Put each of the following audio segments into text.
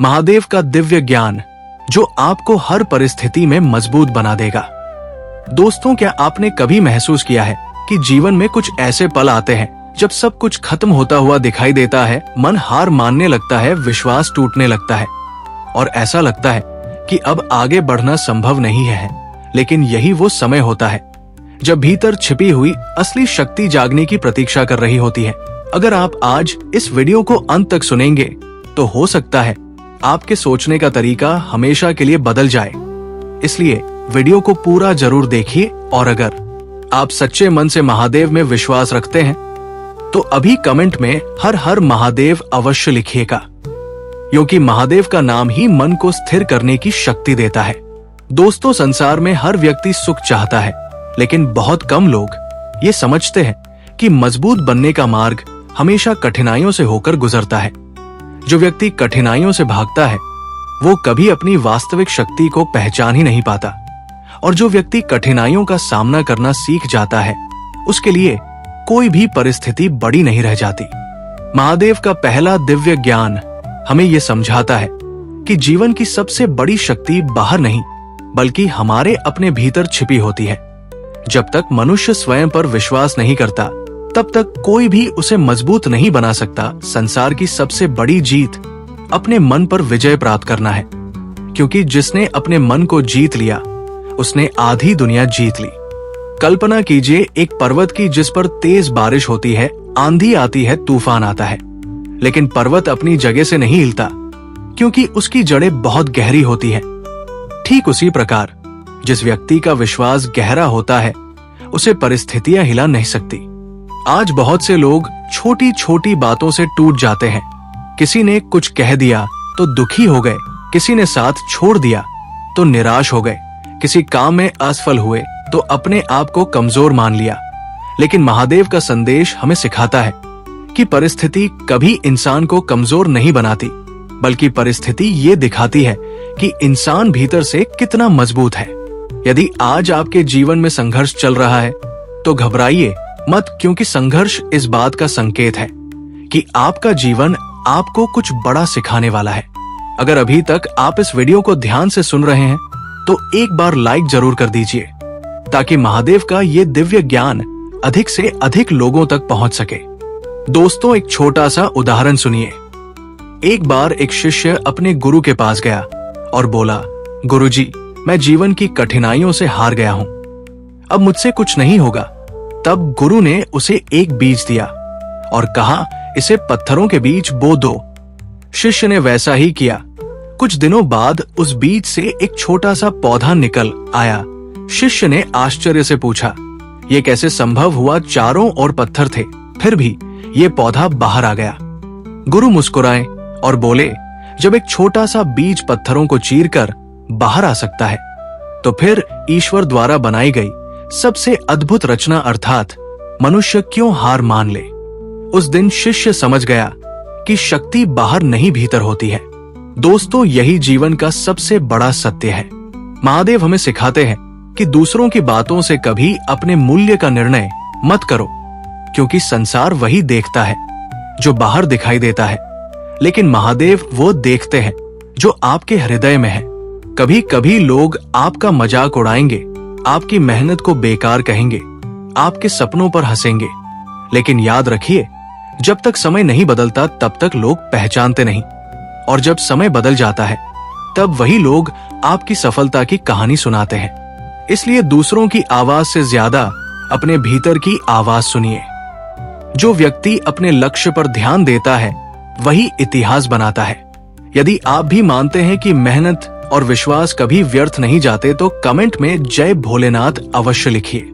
महादेव का दिव्य ज्ञान जो आपको हर परिस्थिति में मजबूत बना देगा। दोस्तों, क्या आपने कभी महसूस किया है कि जीवन में कुछ ऐसे पल आते हैं जब सब कुछ खत्म होता हुआ दिखाई देता है, मन हार मानने लगता है, विश्वास टूटने लगता है और ऐसा लगता है कि अब आगे बढ़ना संभव नहीं है। लेकिन यही वो समय होता है जब भीतर छिपी हुई असली शक्ति जागने की प्रतीक्षा कर रही होती है। अगर आप आज इस वीडियो को अंत तक सुनेंगे तो हो सकता है आपके सोचने का तरीका हमेशा के लिए बदल जाए। इसलिए वीडियो को पूरा जरूर देखिए और अगर आप सच्चे मन से महादेव में विश्वास रखते हैं तो अभी कमेंट में हर हर महादेव अवश्य लिखिएगा, क्योंकि महादेव का नाम ही मन को स्थिर करने की शक्ति देता है। दोस्तों, संसार में हर व्यक्ति सुख चाहता है, लेकिन बहुत कम लोग ये समझते हैं कि मजबूत बनने का मार्ग हमेशा कठिनाइयों से होकर गुजरता है। जो व्यक्ति कठिनाइयों से भागता है वो कभी अपनी वास्तविक शक्ति को पहचान ही नहीं पाता, और जो व्यक्ति कठिनाइयों का सामना करना सीख जाता है उसके लिए कोई भी परिस्थिति बड़ी नहीं रह जाती। महादेव का पहला दिव्य ज्ञान हमें ये समझाता है कि जीवन की सबसे बड़ी शक्ति बाहर नहीं बल्कि हमारे अपने भीतर छिपी होती है। जब तक मनुष्य स्वयं पर विश्वास नहीं करता तब तक कोई भी उसे मजबूत नहीं बना सकता। संसार की सबसे बड़ी जीत अपने मन पर विजय प्राप्त करना है, क्योंकि जिसने अपने मन को जीत लिया उसने आधी दुनिया जीत ली। कल्पना कीजिए एक पर्वत की जिस पर तेज बारिश होती है, आंधी आती है, तूफान आता है, लेकिन पर्वत अपनी जगह से नहीं हिलता क्योंकि उसकी जड़ें बहुत गहरी होती हैं। ठीक उसी प्रकार जिस व्यक्ति का विश्वास गहरा होता है उसे परिस्थितियां हिला नहीं सकती। आज बहुत से लोग छोटी छोटी बातों से टूट जाते हैं। किसी ने कुछ कह दिया तो दुखी हो गए, किसी ने साथ छोड़ दिया तो निराश हो गए, किसी काम में असफल हुए तो अपने आप को कमजोर मान लिया। लेकिन महादेव का संदेश हमें सिखाता है कि परिस्थिति कभी इंसान को कमजोर नहीं बनाती, बल्कि परिस्थिति ये दिखाती है कि इंसान भीतर से कितना मजबूत है। यदि आज आपके जीवन में संघर्ष चल रहा है तो घबराइए मत, क्योंकि संघर्ष इस बात का संकेत है कि आपका जीवन आपको कुछ बड़ा सिखाने वाला है। अगर अभी तक आप इस वीडियो को ध्यान से सुन रहे हैं तो एक बार लाइक जरूर कर दीजिए, ताकि महादेव का ये दिव्य ज्ञान अधिक से अधिक लोगों तक पहुंच सके। दोस्तों, एक छोटा सा उदाहरण सुनिए। एक बार एक शिष्य अपने गुरु के पास गया और बोला, गुरुजी, मैं जीवन की कठिनाइयों से हार गया हूं, अब मुझसे कुछ नहीं होगा। तब गुरु ने उसे एक बीज दिया और कहा, इसे पत्थरों के बीच बो दो। शिष्य ने वैसा ही किया। कुछ दिनों बाद उस बीज से एक छोटा सा पौधा निकल आया। शिष्य ने आश्चर्य से पूछा, ये कैसे संभव हुआ? चारों ओर पत्थर थे, फिर भी ये पौधा बाहर आ गया। गुरु मुस्कुराए और बोले, जब एक छोटा सा बीज पत्थरों को चीरकर बाहर आ सकता है तो फिर ईश्वर द्वारा बनाई गई सबसे अद्भुत रचना अर्थात मनुष्य क्यों हार मान ले। उस दिन शिष्य समझ गया कि शक्ति बाहर नहीं भीतर होती है। दोस्तों, यही जीवन का सबसे बड़ा सत्य है। महादेव हमें सिखाते हैं कि दूसरों की बातों से कभी अपने मूल्य का निर्णय मत करो, क्योंकि संसार वही देखता है जो बाहर दिखाई देता है, लेकिन महादेव वो देखते हैं जो आपके हृदय में है। कभी कभी लोग आपका मजाक उड़ाएंगे, आपकी मेहनत को बेकार कहेंगे, आपके सपनों पर हंसेंगे, लेकिन याद रखिए, जब तक समय नहीं बदलता तब तक लोग पहचानते नहीं, और जब समय बदल जाता है तब वही लोग आपकी सफलता की कहानी सुनाते हैं। इसलिए दूसरों की आवाज से ज्यादा अपने भीतर की आवाज सुनिए। जो व्यक्ति अपने लक्ष्य पर ध्यान देता है वही इतिहास बनाता है। यदि आप भी मानते हैं कि मेहनत और विश्वास कभी व्यर्थ नहीं जाते तो कमेंट में जय भोलेनाथ अवश्य लिखिए।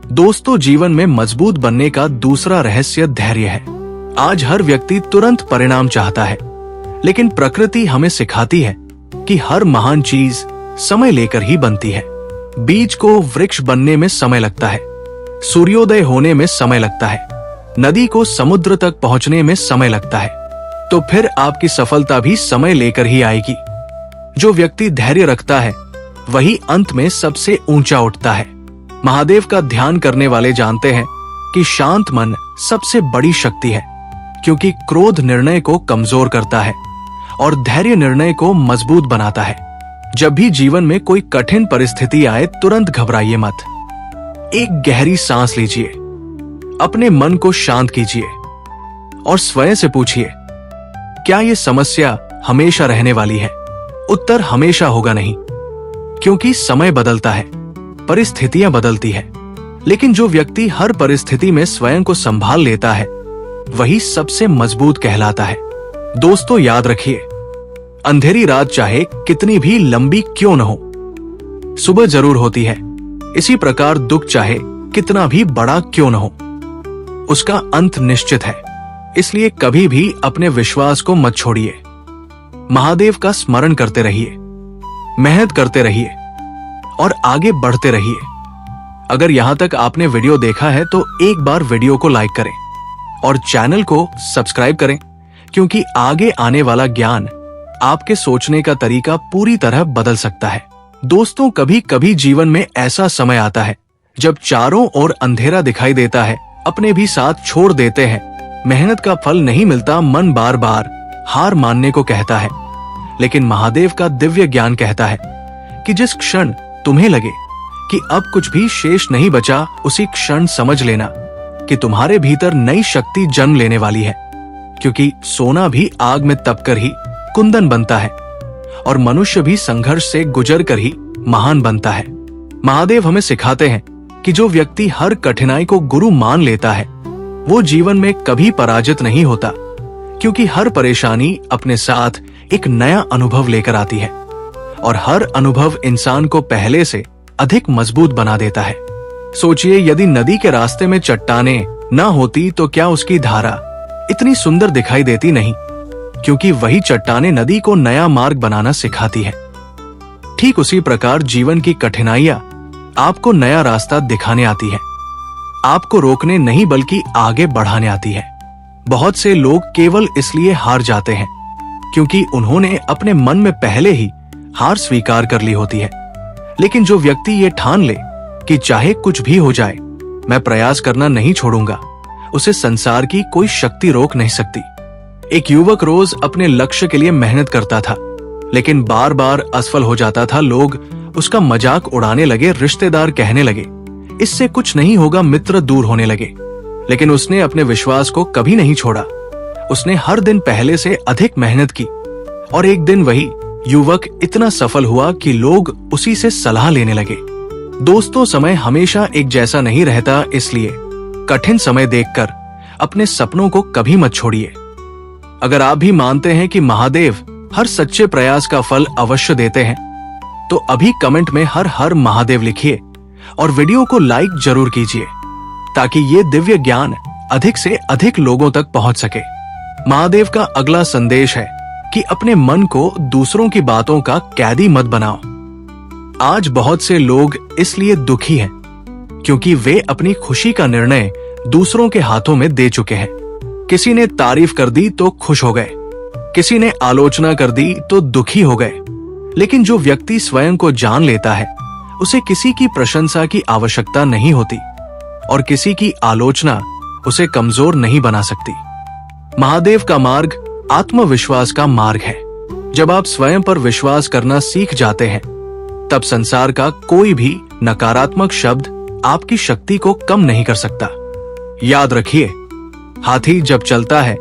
दोस्तों, जीवन में मजबूत बनने का दूसरा रहस्य धैर्य है। आज हर व्यक्ति तुरंत परिणाम चाहता है, लेकिन प्रकृति हमें सिखाती है कि हर महान चीज समय लेकर ही बनती है। बीज को वृक्ष बनने में समय लगता है, सूर्योदय होने में समय लगता है, नदी को समुद्र तक पहुंचने में समय लगता है, तो फिर आपकी सफलता भी समय लेकर ही आएगी। जो व्यक्ति धैर्य रखता है वही अंत में सबसे ऊंचा उठता है। महादेव का ध्यान करने वाले जानते हैं कि शांत मन सबसे बड़ी शक्ति है, क्योंकि क्रोध निर्णय को कमजोर करता है और धैर्य निर्णय को मजबूत बनाता है। जब भी जीवन में कोई कठिन परिस्थिति आए, तुरंत घबराइए मत। एक गहरी सांस लीजिए, अपने मन को शांत कीजिए और स्वयं से पूछिए, क्या ये समस्या हमेशा रहने वाली है? उत्तर हमेशा होगा नहीं, क्योंकि समय बदलता है, परिस्थितियां बदलती है। लेकिन जो व्यक्ति हर परिस्थिति में स्वयं को संभाल लेता है, वही सबसे मजबूत कहलाता है। दोस्तों, याद रखिए, अंधेरी रात चाहे कितनी भी लंबी क्यों न हो, सुबह जरूर होती है। इसी प्रकार दुख चाहे कितना भी बड़ा क्यों न हो, उसका अंत निश्चित है। इसलिए कभी भी अपने विश्वास को मत छोड़िए। महादेव का स्मरण करते रहिए, मेहनत करते रहिए और आगे बढ़ते रहिए। अगर यहां तक आपने वीडियो देखा है तो एक बार वीडियो को लाइक करें और चैनल को सब्सक्राइब करें, क्योंकि आगे आने वाला ज्ञान आपके सोचने का तरीका पूरी तरह बदल सकता है। दोस्तों, कभी कभी जीवन में ऐसा समय आता है जब चारों ओर अंधेरा दिखाई देता है, अपने भी साथ छोड़ देते हैं, मेहनत का फल नहीं मिलता, मन बार बार हार मानने को कहता है। लेकिन महादेव का दिव्य ज्ञान कहता है कि जिस क्षण तुम्हें लगे कि अब कुछ भी शेष नहीं बचा, उसी क्षण समझ लेना कि तुम्हारे भीतर नई शक्ति जन्म लेने वाली है। क्योंकि सोना भी आग में तपकर ही कुंदन बनता है और मनुष्य भी संघर्ष से गुजर कर ही महान बनता है। महादेव हमें सिखाते हैं कि जो व्यक्ति हर कठिनाई को गुरु मान लेता है, वो जीवन में कभी पराजित नहीं होता, क्योंकि हर परेशानी अपने साथ एक नया अनुभव लेकर आती है और हर अनुभव इंसान को पहले से अधिक मजबूत बना देता है। सोचिए, यदि नदी के रास्ते में चट्टानें न होती तो क्या उसकी धारा इतनी सुंदर दिखाई देती? नहीं, क्योंकि वही चट्टानें नदी को नया मार्ग बनाना सिखाती है। ठीक उसी प्रकार जीवन की कठिनाइयां आपको नया रास्ता दिखाने आती है, आपको रोकने नहीं बल्कि आगे बढ़ाने आती है। बहुत से लोग केवल इसलिए हार जाते हैं क्योंकि उन्होंने अपने मन में पहले ही हार स्वीकार कर ली होती है। लेकिन जो व्यक्ति ये ठान ले कि चाहे कुछ भी हो जाए, मैं प्रयास करना नहीं छोड़ूंगा, उसे संसार की कोई शक्ति रोक नहीं सकती। एक युवक रोज अपने लक्ष्य के लिए मेहनत करता था, लेकिन बार बार असफल हो जाता था। लोग उसका मजाक उड़ाने लगे, रिश्तेदार कहने लगे इससे कुछ नहीं होगा, मित्र दूर होने लगे। लेकिन उसने अपने विश्वास को कभी नहीं छोड़ा। उसने हर दिन पहले से अधिक मेहनत की और एक दिन वही युवक इतना सफल हुआ कि लोग उसी से सलाह लेने लगे। दोस्तों, समय हमेशा एक जैसा नहीं रहता, इसलिए कठिन समय देखकर अपने सपनों को कभी मत छोड़िए। अगर आप भी मानते हैं कि महादेव हर सच्चे प्रयास का फल अवश्य देते हैं, तो अभी कमेंट में हर हर महादेव लिखिए और वीडियो को लाइक जरूर कीजिए, ताकि ये दिव्य ज्ञान अधिक से अधिक लोगों तक पहुंच सके। महादेव का अगला संदेश है कि अपने मन को दूसरों की बातों का कैदी मत बनाओ। आज बहुत से लोग इसलिए दुखी हैं क्योंकि वे अपनी खुशी का निर्णय दूसरों के हाथों में दे चुके हैं। किसी ने तारीफ कर दी तो खुश हो गए, किसी ने आलोचना कर दी तो दुखी हो गए। लेकिन जो व्यक्ति स्वयं को जान लेता है, उसे किसी की प्रशंसा की आवश्यकता नहीं होती और किसी की आलोचना उसे कमजोर नहीं बना सकती। महादेव का मार्ग आत्मविश्वास का मार्ग है। जब आप स्वयं पर विश्वास करना सीख जाते हैं, तब संसार का कोई भी नकारात्मक शब्द आपकी शक्ति को कम नहीं कर सकता। याद रखिए, हाथी जब चलता है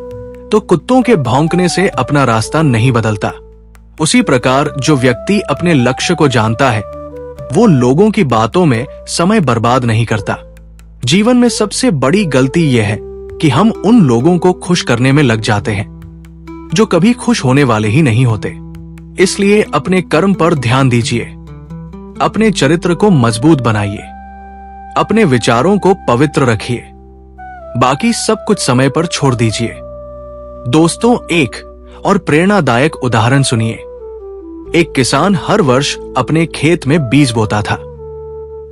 तो कुत्तों के भौंकने से अपना रास्ता नहीं बदलता। उसी प्रकार जो व्यक्ति अपने लक्ष्य को जानता है, वो लोगों की बातों में समय बर्बाद नहीं करता। जीवन में सबसे बड़ी गलती यह है कि हम उन लोगों को खुश करने में लग जाते हैं जो कभी खुश होने वाले ही नहीं होते। इसलिए अपने कर्म पर ध्यान दीजिए, अपने चरित्र को मजबूत बनाइए, अपने विचारों को पवित्र रखिए, बाकी सब कुछ समय पर छोड़ दीजिए। दोस्तों, एक और प्रेरणादायक उदाहरण सुनिए। एक किसान हर वर्ष अपने खेत में बीज बोता था।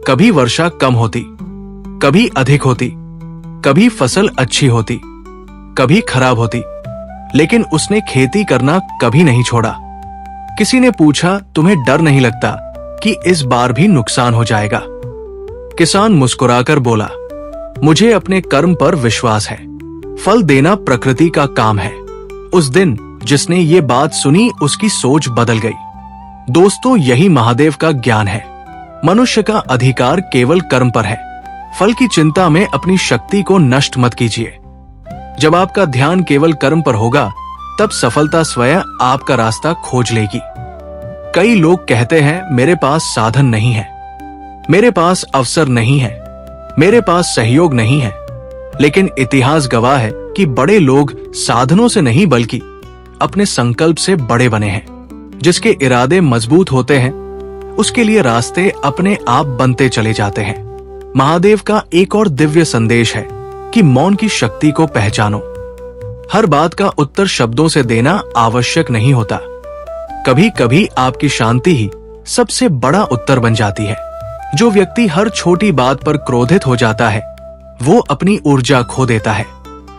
कभी वर्षा कम होती, कभी अधिक होती, कभी फसल अच्छी होती, कभी खराब होती, लेकिन उसने खेती करना कभी नहीं छोड़ा। किसी ने पूछा, तुम्हें डर नहीं लगता कि इस बार भी नुकसान हो जाएगा? किसान मुस्कुराकर बोला, मुझे अपने कर्म पर विश्वास है, फल देना प्रकृति का काम है। उस दिन जिसने ये बात सुनी उसकी सोच बदल गई। दोस्तों, यही महादेव का ज्ञान है। मनुष्य का अधिकार केवल कर्म पर है। फल की चिंता में अपनी शक्ति को नष्ट मत कीजिए। जब आपका ध्यान केवल कर्म पर होगा, तब सफलता स्वयं आपका रास्ता खोज लेगी। कई लोग कहते हैं, मेरे पास साधन नहीं है, मेरे पास अवसर नहीं है, मेरे पास सहयोग नहीं है। लेकिन इतिहास गवाह है कि बड़े लोग साधनों से नहीं बल्कि अपने संकल्प से बड़े बने हैं। जिसके इरादे मजबूत होते हैं, उसके लिए रास्ते अपने आप बनते चले जाते हैं। महादेव का एक और दिव्य संदेश है कि मौन की शक्ति को पहचानो। हर बात का उत्तर शब्दों से देना आवश्यक नहीं होता। कभी कभी आपकी शांति ही सबसे बड़ा उत्तर बन जाती है। जो व्यक्ति हर छोटी बात पर क्रोधित हो जाता है, वो अपनी ऊर्जा खो देता है।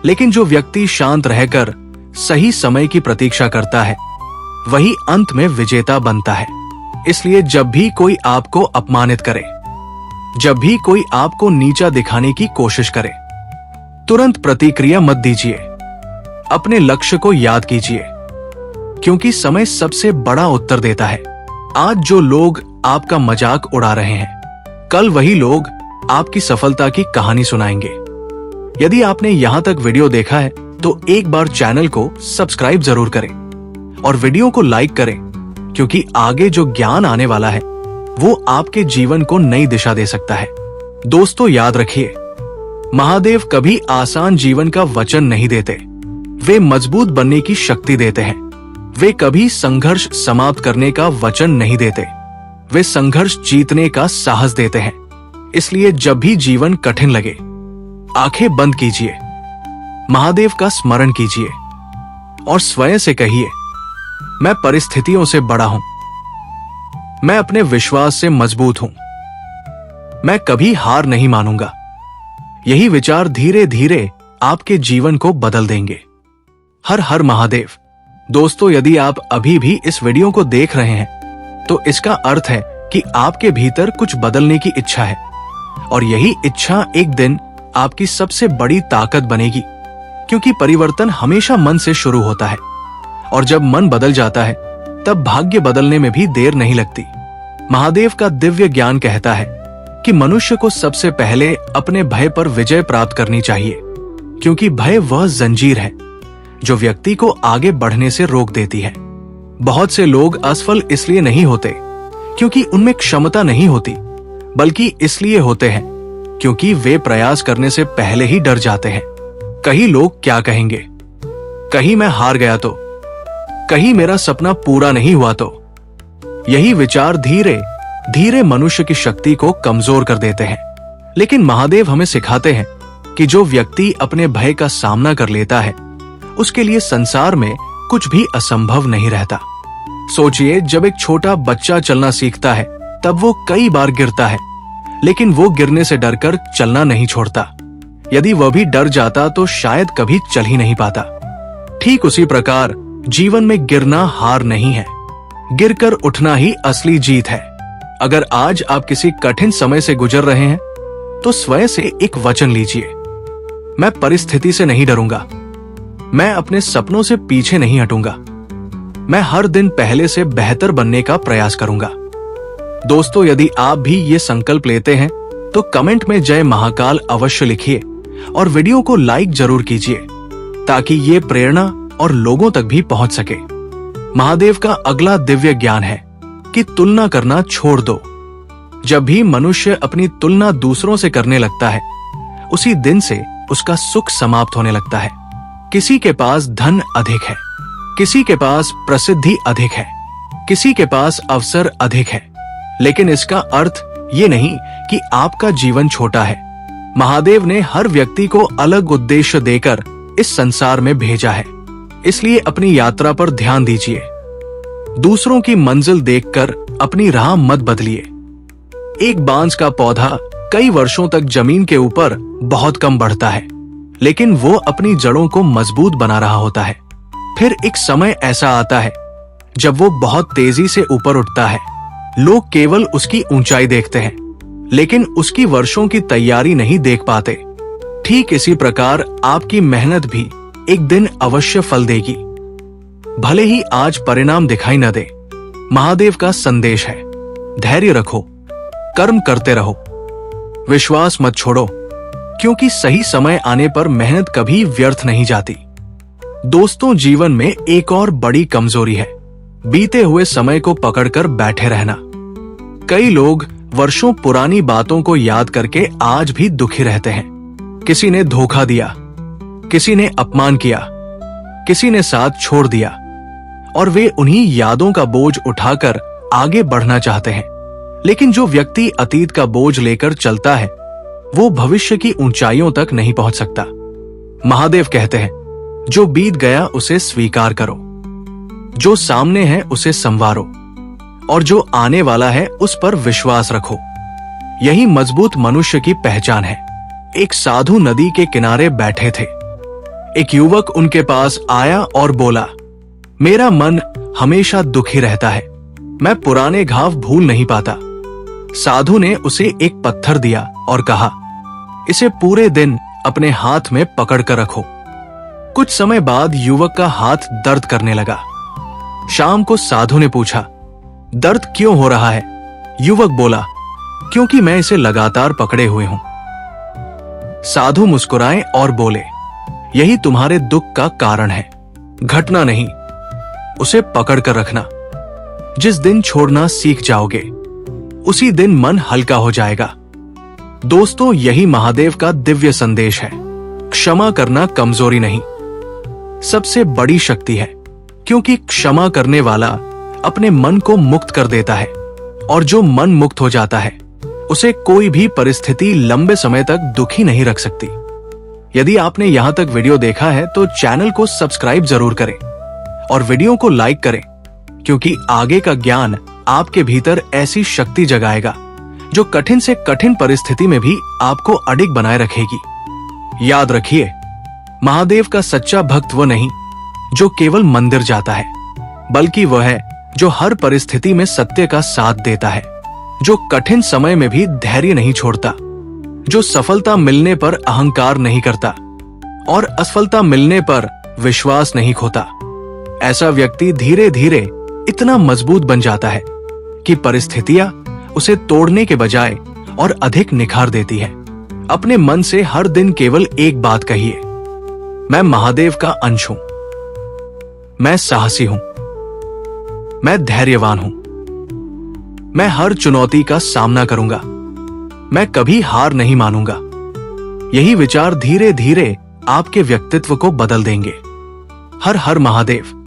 लेकिन जो व्यक्ति शांत रहकर सही समय की प्रतीक्षा करता है, वही अंत में विजेता बनता है। इसलिए जब भी कोई आपको अपमानित करे, जब भी कोई आपको नीचा दिखाने की कोशिश करे, तुरंत प्रतिक्रिया मत दीजिए। अपने लक्ष्य को याद कीजिए, क्योंकि समय सबसे बड़ा उत्तर देता है। आज जो लोग आपका मजाक उड़ा रहे हैं, कल वही लोग आपकी सफलता की कहानी सुनाएंगे। यदि आपने यहां तक वीडियो देखा है तो एक बार चैनल को सब्सक्राइब जरूर करें और वीडियो को लाइक करें, क्योंकि आगे जो ज्ञान आने वाला है वो आपके जीवन को नई दिशा दे सकता है। दोस्तों, याद रखिए, महादेव कभी आसान जीवन का वचन नहीं देते। वे मजबूत बनने की शक्ति देते हैं। वे कभी संघर्ष समाप्त करने का वचन नहीं देते। वे संघर्ष जीतने का साहस देते हैं। इसलिए जब भी जीवन कठिन लगे, आंखें बंद कीजिए, महादेव का स्मरण कीजिए और स्वयं से कहिए, मैं परिस्थितियों से बड़ा हूं, मैं अपने विश्वास से मजबूत हूं, मैं कभी हार नहीं मानूंगा। यही विचार धीरे धीरे आपके जीवन को बदल देंगे। हर हर महादेव। दोस्तों, यदि आप अभी भी इस वीडियो को देख रहे हैं तो इसका अर्थ है कि आपके भीतर कुछ बदलने की इच्छा है, और यही इच्छा एक दिन आपकी सबसे बड़ी ताकत बनेगी। क्योंकि परिवर्तन हमेशा मन से शुरू होता है, और जब मन बदल जाता है तब भाग्य बदलने में भी देर नहीं लगती। महादेव का दिव्य ज्ञान कहता है कि मनुष्य को सबसे पहले अपने भय पर विजय प्राप्त करनी चाहिए, क्योंकि भय वह जंजीर है जो व्यक्ति को आगे बढ़ने से रोक देती है। बहुत से लोग असफल इसलिए नहीं होते क्योंकि उनमें क्षमता नहीं होती, बल्कि इसलिए होते हैं क्योंकि वे प्रयास करने से पहले ही डर जाते हैं। कहीं लोग क्या कहेंगे, कहीं मैं हार गया तो, कहीं मेरा सपना पूरा नहीं हुआ तो। यही विचार धीरे धीरे मनुष्य की शक्ति को कमजोर कर देते हैं। लेकिन महादेव हमें सिखाते हैं कि जो व्यक्ति अपने भय का सामना कर लेता है, उसके लिए संसार में कुछ भी असंभव नहीं रहता। सोचिए, जब एक छोटा बच्चा चलना सीखता है तब वो कई बार गिरता है, लेकिन वो गिरने से डरकर चलना नहीं छोड़ता। यदि वह भी डर जाता तो शायद कभी चल ही नहीं पाता। ठीक उसी प्रकार जीवन में गिरना हार नहीं है, गिरकर उठना ही असली जीत है। अगर आज आप किसी कठिन समय से गुजर रहे हैं तो स्वयं से एक वचन लीजिए, मैं परिस्थिति से नहीं डरूंगा, मैं अपने सपनों से पीछे नहीं हटूंगा, मैं हर दिन पहले से बेहतर बनने का प्रयास करूंगा। दोस्तों, यदि आप भी ये संकल्प लेते हैं तो कमेंट में जय महाकाल अवश्य लिखिए और वीडियो को लाइक जरूर कीजिए, ताकि ये प्रेरणा और लोगों तक भी पहुंच सके। महादेव का अगला दिव्य ज्ञान है कि तुलना करना छोड़ दो। जब भी मनुष्य अपनी तुलना दूसरों से करने लगता है, उसी दिन से उसका सुख समाप्त होने लगता है। किसी के पास धन अधिक है, किसी के पास प्रसिद्धि अधिक है, किसी के पास अवसर अधिक है, लेकिन इसका अर्थ ये नहीं कि आपका जीवन छोटा है। महादेव ने हर व्यक्ति को अलग उद्देश्य देकर इस संसार में भेजा है। इसलिए अपनी यात्रा पर ध्यान दीजिए। दूसरों की मंजिल देखकर अपनी राह मत बदलिए। एक बांस का पौधा कई वर्षों तक जमीन के ऊपर बहुत कम बढ़ता है, लेकिन वो अपनी जड़ों को मजबूत बना रहा होता है। फिर एक समय ऐसा आता है जब वो बहुत तेजी से ऊपर उठता है। लोग केवल उसकी ऊंचाई देखते हैं, लेकिन उसकी वर्षों की तैयारी नहीं देख पाते। ठीक इसी प्रकार आपकी मेहनत भी एक दिन अवश्य फल देगी। भले ही आज परिणाम दिखाई न दे, महादेव का संदेश है, धैर्य रखो, कर्म करते रहो, विश्वास मत छोड़ो, क्योंकि सही समय आने पर मेहनत कभी व्यर्थ नहीं जाती। दोस्तों, जीवन में एक और बड़ी कमजोरी है बीते हुए समय को पकड़कर बैठे रहना। कई लोग वर्षों पुरानी बातों को याद करके आज भी दुखी रहते हैं। किसी ने धोखा दिया, किसी ने अपमान किया, किसी ने साथ छोड़ दिया, और वे उन्हीं यादों का बोझ उठाकर आगे बढ़ना चाहते हैं। लेकिन जो व्यक्ति अतीत का बोझ लेकर चलता है वो भविष्य की ऊंचाइयों तक नहीं पहुंच सकता। महादेव कहते हैं, जो बीत गया उसे स्वीकार करो, जो सामने है उसे संवारो, और जो आने वाला है उस पर विश्वास रखो। यही मजबूत मनुष्य की पहचान है। एक साधु नदी के किनारे बैठे थे। एक युवक उनके पास आया और बोला, मेरा मन हमेशा दुखी रहता है, मैं पुराने घाव भूल नहीं पाता। साधु ने उसे एक पत्थर दिया और कहा, इसे पूरे दिन अपने हाथ में पकड़कर रखो। कुछ समय बाद युवक का हाथ दर्द करने लगा। शाम को साधु ने पूछा, दर्द क्यों हो रहा है? युवक बोला, क्योंकि मैं इसे लगातार पकड़े हुए हूं। साधु मुस्कुराए और बोले, यही तुम्हारे दुख का कारण है, घटना नहीं, उसे पकड़कर रखना। जिस दिन छोड़ना सीख जाओगे उसी दिन मन हल्का हो जाएगा। दोस्तों, यही महादेव का दिव्य संदेश है। क्षमा करना कमजोरी नहीं, सबसे बड़ी शक्ति है, क्योंकि क्षमा करने वाला अपने मन को मुक्त कर देता है, और जो मन मुक्त हो जाता है उसे कोई भी परिस्थिति लंबे समय तक दुखी नहीं रख सकती। यदि आपने यहां तक वीडियो देखा है तो चैनल को सब्सक्राइब जरूर करें और वीडियो को लाइक करें, क्योंकि आगे का ज्ञान आपके भीतर ऐसी शक्ति जगाएगा जो कठिन से कठिन परिस्थिति में भी आपको अडिग बनाए रखेगी। याद रखिए, महादेव का सच्चा भक्त वो नहीं जो केवल मंदिर जाता है, बल्कि वह है जो हर परिस्थिति में सत्य का साथ देता है, जो कठिन समय में भी धैर्य नहीं छोड़ता, जो सफलता मिलने पर अहंकार नहीं करता और असफलता मिलने पर विश्वास नहीं खोता। ऐसा व्यक्ति धीरे धीरे इतना मजबूत बन जाता है कि परिस्थितियां उसे तोड़ने के बजाय और अधिक निखार देती है। अपने मन से हर दिन केवल एक बात कहिए, मैं महादेव का अंश हूं, मैं साहसी हूं, मैं धैर्यवान हूं, मैं हर चुनौती का सामना करूंगा, मैं कभी हार नहीं मानूंगा। यही विचार धीरे धीरे आपके व्यक्तित्व को बदल देंगे। हर हर महादेव।